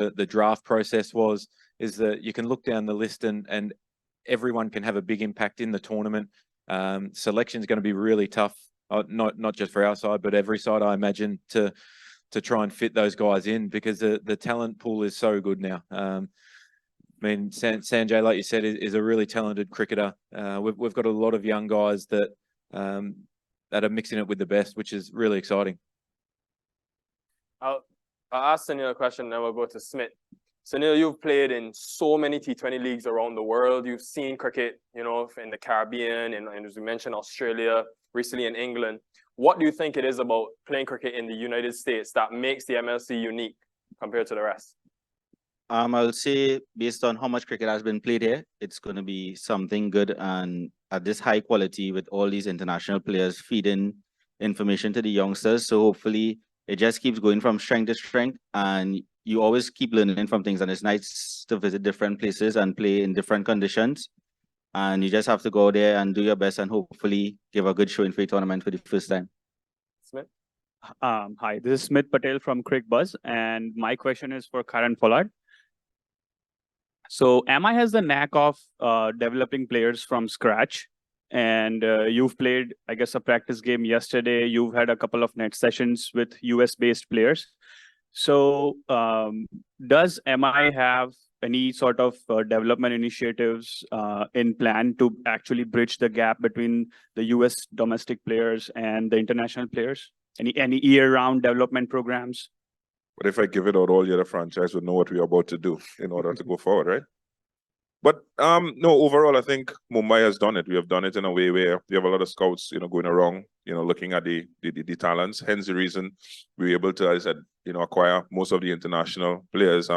the draft process was, is that you can look down the list and everyone can have a big impact in the tournament. Selection is going to be really tough, not just for our side, but every side, I imagine, to try and fit those guys in, because the talent pool is so good now. I mean, Sanjay, like you said, is a really talented cricketer. We've got a lot of young guys that are mixing it with the best, which is really exciting. I'll ask Sunil a question, then we'll go to Smith. Sunil, you've played in so many T20 leagues around the world. You've seen cricket, you know, in the Caribbean, and as we mentioned, Australia, recently in England. What do you think it is about playing cricket in the United States that makes the MLC unique compared to the rest? I'll say, based on how much cricket has been played here, it's going to be something good, and at this high quality with all these international players feeding information to the youngsters. So hopefully it just keeps going from strength to strength, and you always keep learning from things. And it's nice to visit different places and play in different conditions. And you just have to go there and do your best and hopefully give a good showing for your tournament for the first time. Smith? Hi, this is Smith Patel from Crick Buzz, and my question is for Karan Pollard. So MI has the knack of developing players from scratch, and you've played, I guess, a practice game yesterday. You've had a couple of net sessions with US-based players. So does MI have any sort of development initiatives in plan to actually bridge the gap between the US domestic players and the international players? Any year-round development programs? But if I give it out, all the other franchise would know what we are about to do in order to go forward, right? But no, overall, I think Mumbai has done it. We have done it in a way where we have a lot of scouts, going around, looking at the talents. Hence the reason we were able to, as I said, acquire most of the international players.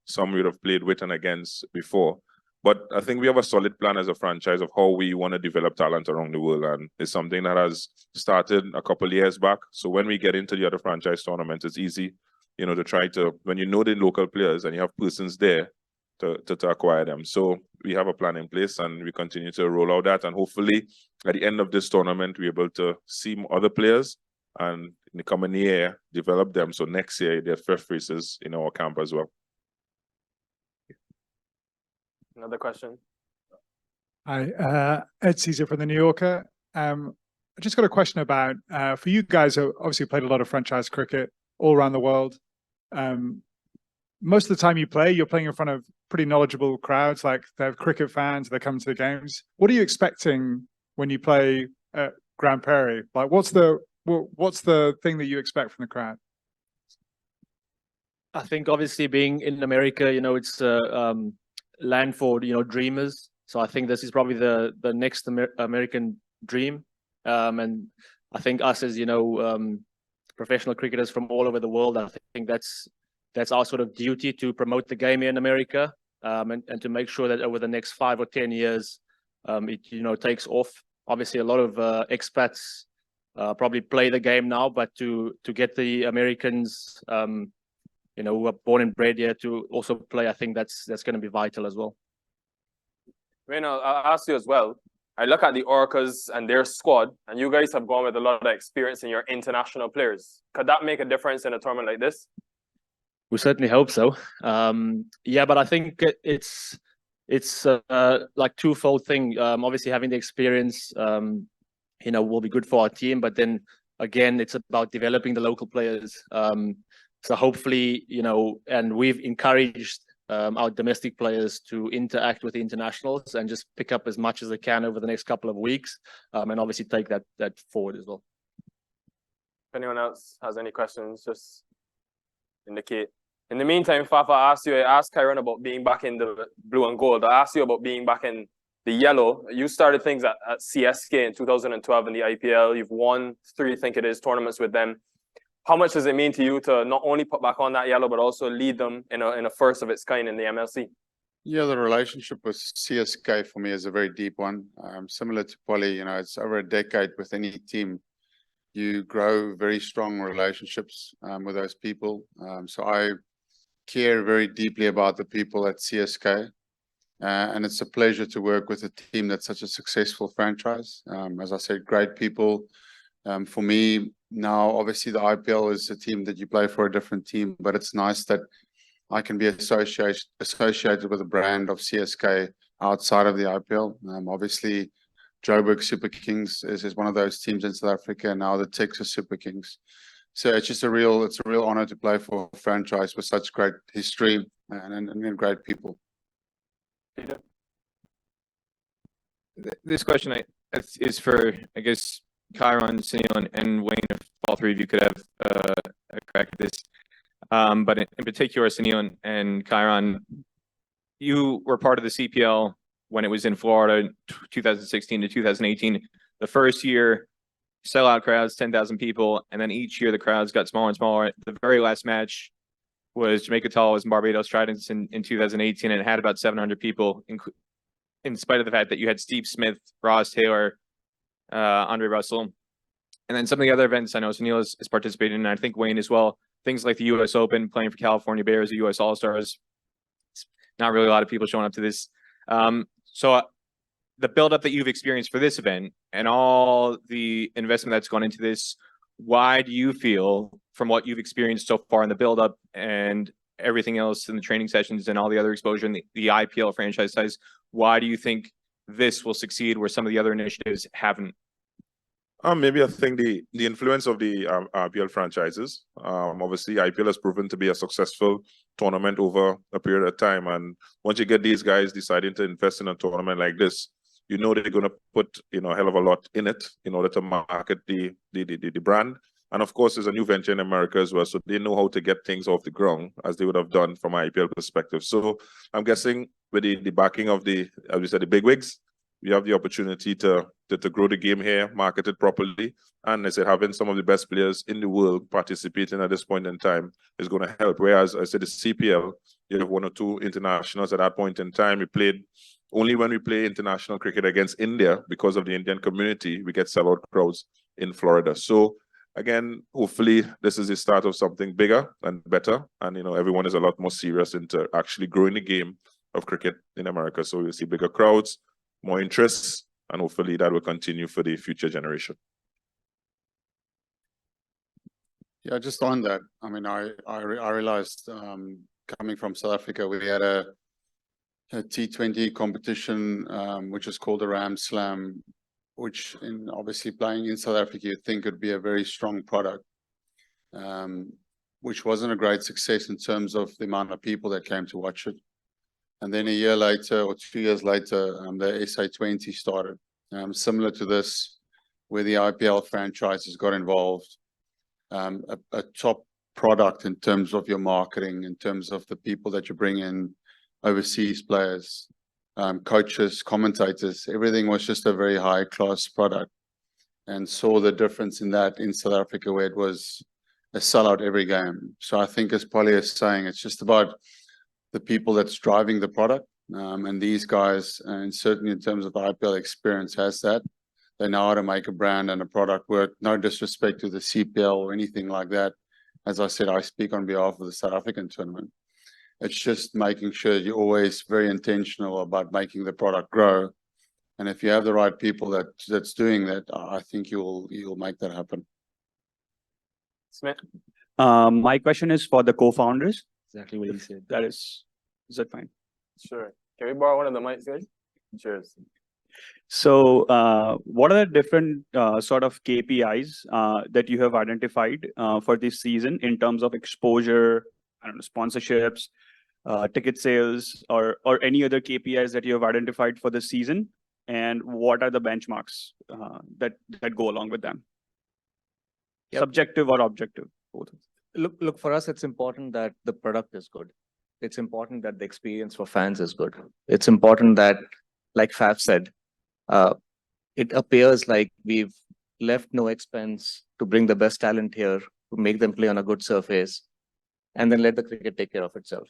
Some we would have played with and against before. But I think we have a solid plan as a franchise of how we want to develop talent around the world. And it's something that has started a couple of years back. So when we get into the other franchise tournaments, it's easy, to try to, when you know the local players and you have persons there to acquire them. So we have a plan in place and we continue to roll out that. And hopefully at the end of this tournament, we're able to see other players and in the coming year, develop them. So next year, there's fresh faces in our camp as well. Another question. Hi, Ed Caesar from the New Yorker. I just got a question about, for you guys who obviously played a lot of franchise cricket all around the world. Most of the time you're playing in front of pretty knowledgeable crowds, like they're cricket fans, they come to the games. What are you expecting when you play at Grand Prairie? Like, what's the thing that you expect from the crowd? I think obviously being in America, it's land for dreamers. So I think this is probably the next American dream, and I think us as professional cricketers from all over the world, I think that's our sort of duty to promote the game here in America, and to make sure that over the next 5 or 10 years, it takes off. Obviously, a lot of expats probably play the game now, but to get the Americans who are born and bred here to also play, I think that's going to be vital as well. Raina, I'll ask you as well. I look at the Orcas and their squad, and you guys have gone with a lot of experience in your international players. Could that make a difference in a tournament like this? We certainly hope so. Yeah, but I think it's like twofold thing. Obviously, having the experience, will be good for our team. But then again, it's about developing the local players. So hopefully, and we've encouraged our domestic players to interact with the internationals and just pick up as much as they can over the next couple of weeks, and obviously take that forward as well. If anyone else has any questions, just indicate. In the meantime, Fafa, I asked Kyron about being back in the blue and gold. I asked you about being back in the yellow. You started things at CSK in 2012 in the IPL. You've won 3, I think it is, tournaments with them. How much does it mean to you to not only put back on that yellow, but also lead them in a first of its kind in the MLC? Yeah, the relationship with CSK for me is a very deep one. Similar to Polly, it's over a decade with any team. You grow very strong relationships with those people. So I care very deeply about the people at CSK. And it's a pleasure to work with a team that's such a successful franchise. As I said, great people. For me, now, obviously, the IPL is a team that you play for a different team, but it's nice that I can be associated with the brand of CSK outside of the IPL. Obviously, Joburg Super Kings is one of those teams in South Africa, and now the Texas Super Kings. So it's just a real honor to play for a franchise with such great history and great people. Peter? This question is for, I guess, Chiron, Sunil, and Wayne, if all three of you could have a crack at this. But in particular, Sunil and Chiron, you were part of the CPL when it was in Florida, 2016 to 2018. The first year, sellout crowds, 10,000 people, and then each year the crowds got smaller and smaller. The very last match was Jamaica Tallawahs and Barbados Tridents in 2018, and it had about 700 people, in spite of the fact that you had Steve Smith, Ross Taylor, Andre Russell. And then some of the other events I know Sunil has participated in, and I think Wayne as well, things like the US Open, playing for California Bears, the US All-Stars. Not really a lot of people showing up to this. So the buildup that you've experienced for this event and all the investment that's gone into this, why do you feel, from what you've experienced so far in the buildup and everything else in the training sessions and all the other exposure in the IPL franchise size, why do you think this will succeed where some of the other initiatives haven't? Maybe I think the influence of the IPL franchises. Obviously, IPL has proven to be a successful tournament over a period of time. And once you get these guys deciding to invest in a tournament like this, you know they're going to put a hell of a lot in it in order to market the brand. And of course, there's a new venture in America as well, so they know how to get things off the ground as they would have done from an IPL perspective. So I'm guessing with the backing of as we said, the bigwigs, we have the opportunity to grow the game here, market it properly, and as I said, having some of the best players in the world participating at this point in time is going to help. Whereas I said the CPL, you have one or two internationals at that point in time. We played only when we play international cricket against India, because of the Indian community, we get sellout crowds in Florida. So again, hopefully this is the start of something bigger and better, and everyone is a lot more serious into actually growing the game of cricket in America. So we'll see bigger crowds, more interests, and hopefully that will continue for the future generation. Yeah, just on that, I mean, I realized coming from South Africa, we had a T20 competition, which is called the Ram Slam, which obviously playing in South Africa, you'd think would be a very strong product, which wasn't a great success in terms of the amount of people that came to watch it. And then a year later or 2 years later, the SA20 started, similar to this, where the IPL franchises got involved. A top product in terms of your marketing, in terms of the people that you bring in, overseas players, coaches, commentators, everything was just a very high class product, and saw the difference in that in South Africa, where it was a sellout every game. So I think, as Polly is saying, it's just about the people that's driving the product, and these guys, and certainly in terms of the IPL experience, has that. They know how to make a brand and a product work. No disrespect to the CPL or anything like that. As I said, I speak on behalf of the South African tournament. It's just making sure you're always very intentional about making the product grow. And if you have the right people that's doing that, I think you'll make that happen. Smith? My question is for the co-founders. Exactly what he said. Is that fine? Sure. Can we borrow one of the mics, guys? Cheers. So what are the different sort of KPIs that you have identified for this season in terms of exposure, I don't know, sponsorships, ticket sales, or any other KPIs that you have identified for the season? And what are the benchmarks that go along with them? Yep. Subjective or objective, both. Look, for us, it's important that the product is good. It's important that the experience for fans is good. It's important that, like Faf said, it appears like we've left no expense to bring the best talent here, to make them play on a good surface, and then let the cricket take care of itself.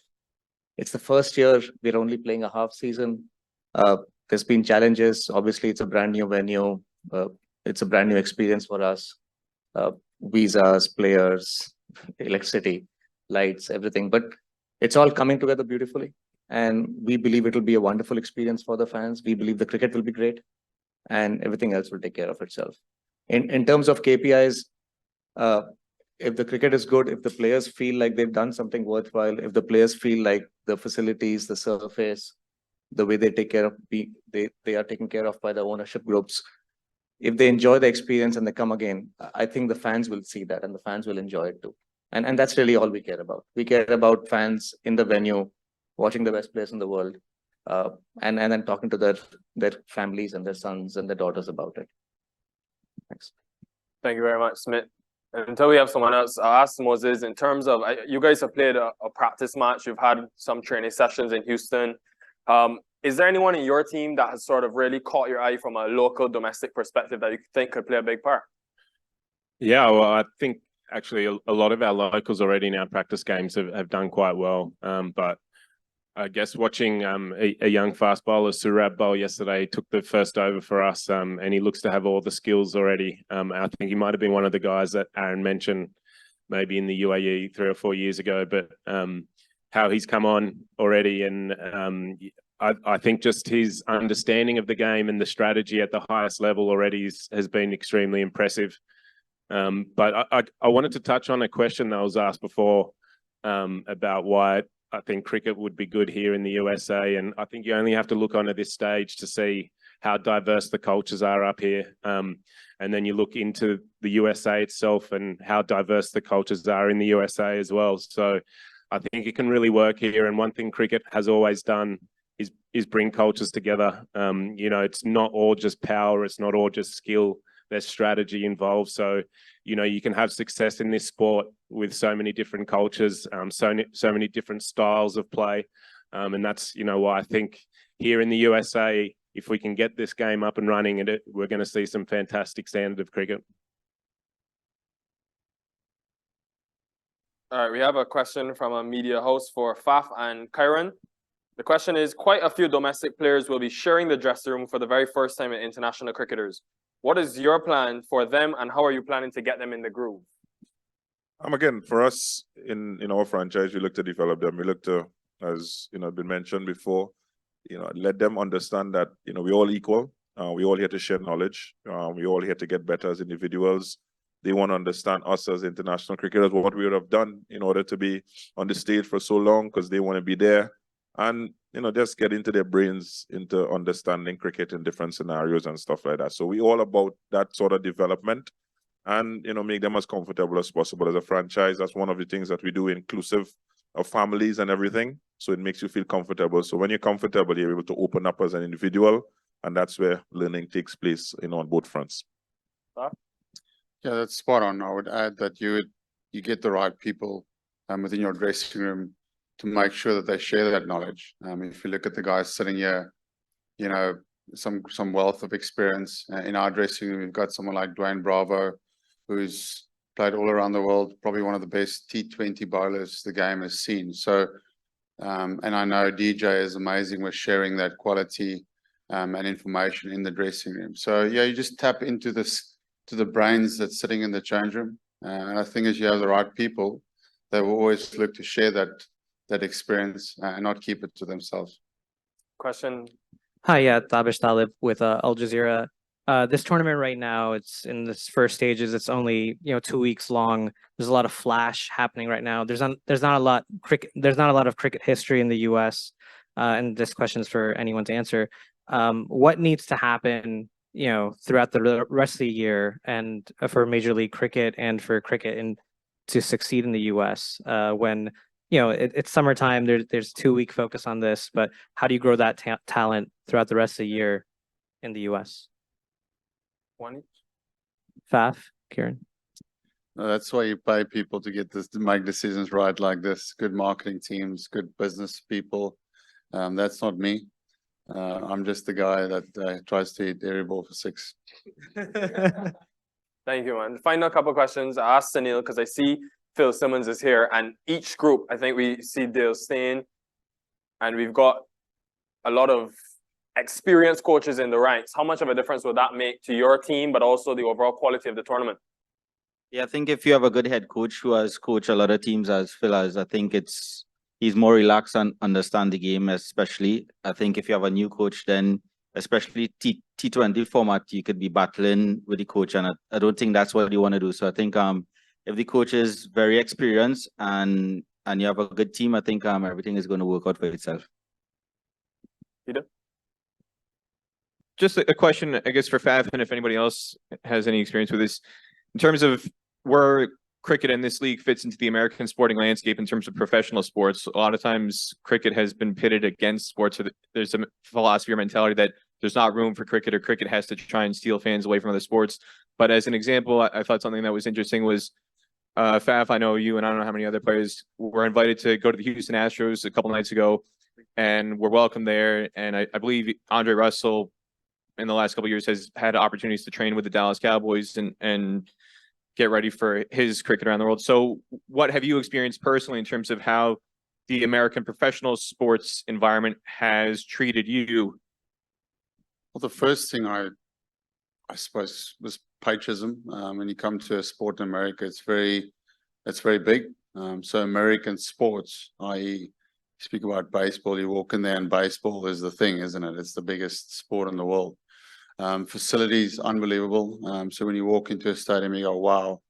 It's the first year we're only playing a half season. There's been challenges. Obviously, it's a brand new venue. It's a brand new experience for us. Visas, players, electricity, lights, everything. But it's all coming together beautifully. And we believe it will be a wonderful experience for the fans. We believe the cricket will be great, and everything else will take care of itself. In terms of KPIs, if the cricket is good, if the players feel like they've done something worthwhile, if the players feel like the facilities, the surface, the way they take care of they are taken care of by the ownership groups, if they enjoy the experience and they come again, I think the fans will see that and the fans will enjoy it too. And that's really all we care about. We care about fans in the venue, watching the best players in the world, and then talking to their families and their sons and their daughters about it. Thanks. Thank you very much, Smith. And until we have someone else, I'll ask Moses, in terms of, you guys have played a practice match, you've had some training sessions in Houston. Is there anyone in your team that has sort of really caught your eye from a local domestic perspective that you think could play a big part? Yeah, well, I think actually a lot of our locals already in our practice games have done quite well. But I guess watching a young fast bowler, Surab bowl yesterday, he took the first over for us, and he looks to have all the skills already. I think he might have been one of the guys that Aaron mentioned maybe in the UAE 3 or 4 years ago, but how he's come on already, and I think just his understanding of the game and the strategy at the highest level already has been extremely impressive. But I wanted to touch on a question that was asked before about why I think cricket would be good here in the USA. And I think you only have to look onto this stage to see how diverse the cultures are up here. And then you look into the USA itself and how diverse the cultures are in the USA as well. So I think it can really work here. And one thing cricket has always done is bring cultures together. You know, it's not all just power. It's not all just skill. There's strategy involved. So, you know, you can have success in this sport with so many different cultures, so many different styles of play. And that's, you know, why I think here in the USA, if we can get this game up and running, we're going to see some fantastic standard of cricket. All right, we have a question from a media host for Faf and Kyron. The question is, quite a few domestic players will be sharing the dressing room for the very first time with international cricketers. What is your plan for them, and how are you planning to get them in the groove? Again, for us in our franchise, we look to develop them. We look to, as you know, been mentioned before, you know, let them understand that, you know, we're all equal. We're all here to share knowledge. We're all here to get better as individuals. They want to understand us as international cricketers, what we would have done in order to be on the stage for so long, because they want to be there. And, you know, just get into their brains, into understanding cricket in different scenarios and stuff like that. So we all about that sort of development and, you know, make them as comfortable as possible as a franchise. That's one of the things that we do, inclusive of families and everything. So it makes you feel comfortable. So when you're comfortable, you're able to open up as an individual. And that's where learning takes place, you know, on both fronts. Yeah, that's spot on. I would add that you get the right people within your dressing room to make sure that they share that knowledge. If you look at the guys sitting here, you know, some wealth of experience. In our dressing room, we've got someone like Dwayne Bravo, who's played all around the world, probably one of the best T20 bowlers the game has seen. So, and I know DJ is amazing with sharing that quality and information in the dressing room. So yeah, you just tap into to the brains that's sitting in the change room. And I think as you have the right people, they will always look to share that experience and not keep it to themselves. Question. Hi, yeah, Tabish Talib with Al Jazeera. This tournament right now, it's in this first stages. It's only 2 weeks long. There's a lot of flash happening right now. There's not a lot of cricket history in the U.S. And this question is for anyone to answer. What needs to happen, throughout the rest of the year, and for Major League Cricket and for cricket to succeed in the U.S. When it's summertime. There's 2 week focus on this, but how do you grow that talent throughout the rest of the year in the U.S.? One each. Faf, Kieran. No, that's why you pay people to make decisions right like this. Good marketing teams, good business people. That's not me. I'm just the guy that tries to hit every ball for 6. Thank you, man. Final couple of questions. I asked Sunil because I see Phil Simmons is here, and each group, I think we see Dale Steyn, and we've got a lot of experienced coaches in the ranks. How much of a difference would that make to your team, but also the overall quality of the tournament? Yeah, I think if you have a good head coach who has coached a lot of teams as Phil has, I think he's more relaxed and understand the game, especially. I think if you have a new coach, then especially T20 format, you could be battling with the coach, and I don't think that's what you want to do. So I think if the coach is very experienced and you have a good team, I think everything is going to work out for itself. Peter? Just a question, I guess, for Faf, and if anybody else has any experience with this, in terms of where cricket in this league fits into the American sporting landscape in terms of professional sports. A lot of times cricket has been pitted against sports. So there's a philosophy or mentality that there's not room for cricket, or cricket has to try and steal fans away from other sports. But as an example, I thought something that was interesting was Faf, I know you and I don't know how many other players were invited to go to the Houston Astros a couple nights ago and were welcome there. And I believe Andre Russell in the last couple of years has had opportunities to train with the Dallas Cowboys and get ready for his cricket around the world. So what have you experienced personally in terms of how the American professional sports environment has treated you? Well, the first thing I suppose was patriotism. When you come to a sport in America, it's very big. So American sports, i.e. speak about baseball, you walk in there and baseball is the thing, isn't it? It's the biggest sport in the world. Facilities, unbelievable. So when you walk into a stadium, you go, wow.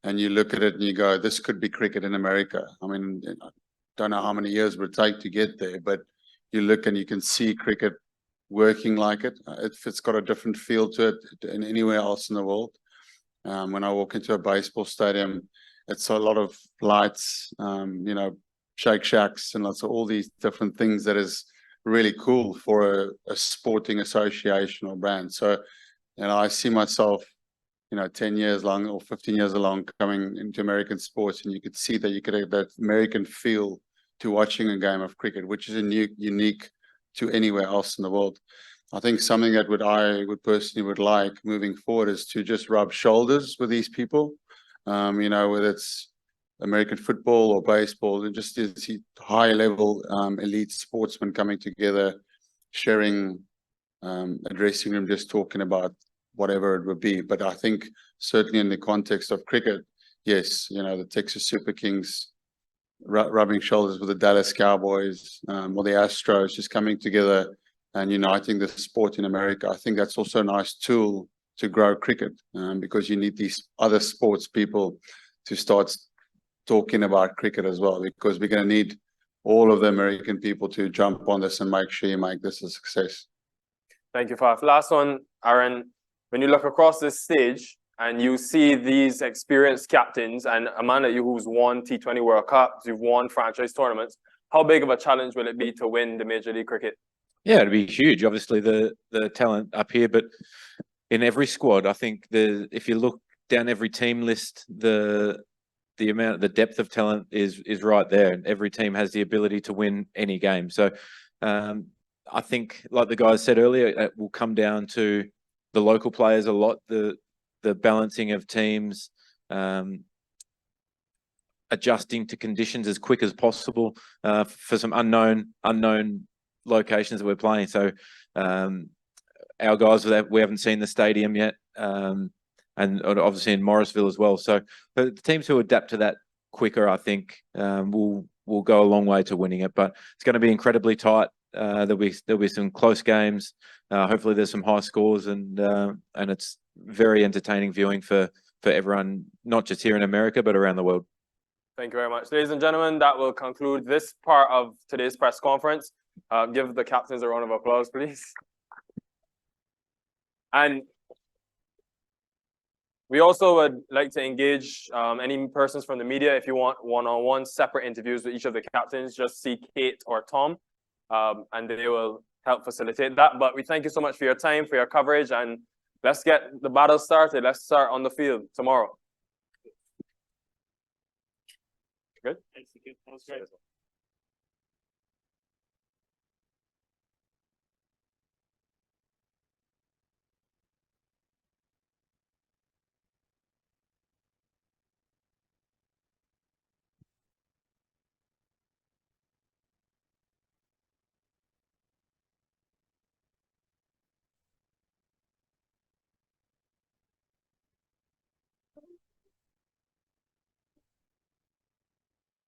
And you look at it and you go, this could be cricket in America. I mean, I don't know how many years it would take to get there, but you look and you can see cricket working like it. It's got a different feel to it than anywhere else in the world. When I walk into a baseball stadium, it's a lot of lights, Shake Shacks and lots of all these different things that is really cool for a sporting association or brand. So, I see myself, 10 years long or 15 years along coming into American sports, and you could see that you could have that American feel to watching a game of cricket, which is unique to anywhere else in the world. I think something that I would personally like moving forward is to just rub shoulders with these people, whether it's American football or baseball, and just to see high level elite sportsmen coming together, sharing a dressing room, just talking about whatever it would be. But I think certainly in the context of cricket, yes, the Texas Super Kings rubbing shoulders with the Dallas Cowboys or the Astros, just coming together and uniting the sport in America. I think that's also a nice tool to grow cricket because you need these other sports people to start talking about cricket as well, because we're going to need all of the American people to jump on this and make sure you make this a success. Thank you, Faf. Last one, Aaron. When you look across this stage and you see these experienced captains and a man like you who's won T20 World Cups, you've won franchise tournaments, how big of a challenge will it be to win the Major League Cricket? Yeah, it'd be huge. Obviously, the talent up here, but in every squad, I think if you look down every team list, the depth of talent is right there, and every team has the ability to win any game. So, I think, like the guys said earlier, it will come down to the local players a lot, the balancing of teams, adjusting to conditions as quick as possible for some unknown locations that we're playing. So our guys, we haven't seen the stadium yet, and obviously in Morrisville as well. So the teams who adapt to that quicker, I think, will go a long way to winning it. But it's going to be incredibly tight. There'll be some close games. Hopefully there's some high scores, and it's very entertaining viewing for everyone, not just here in America, but around the world. Thank you very much. Ladies and gentlemen, that will conclude this part of today's press conference. Give the captains a round of applause, please. And we also would like to engage any persons from the media. If you want one-on-one separate interviews with each of the captains, just see Kate or Tom, and they will help facilitate that. But we thank you so much for your time, for your coverage, and let's get the battle started. Let's start on the field tomorrow. Good?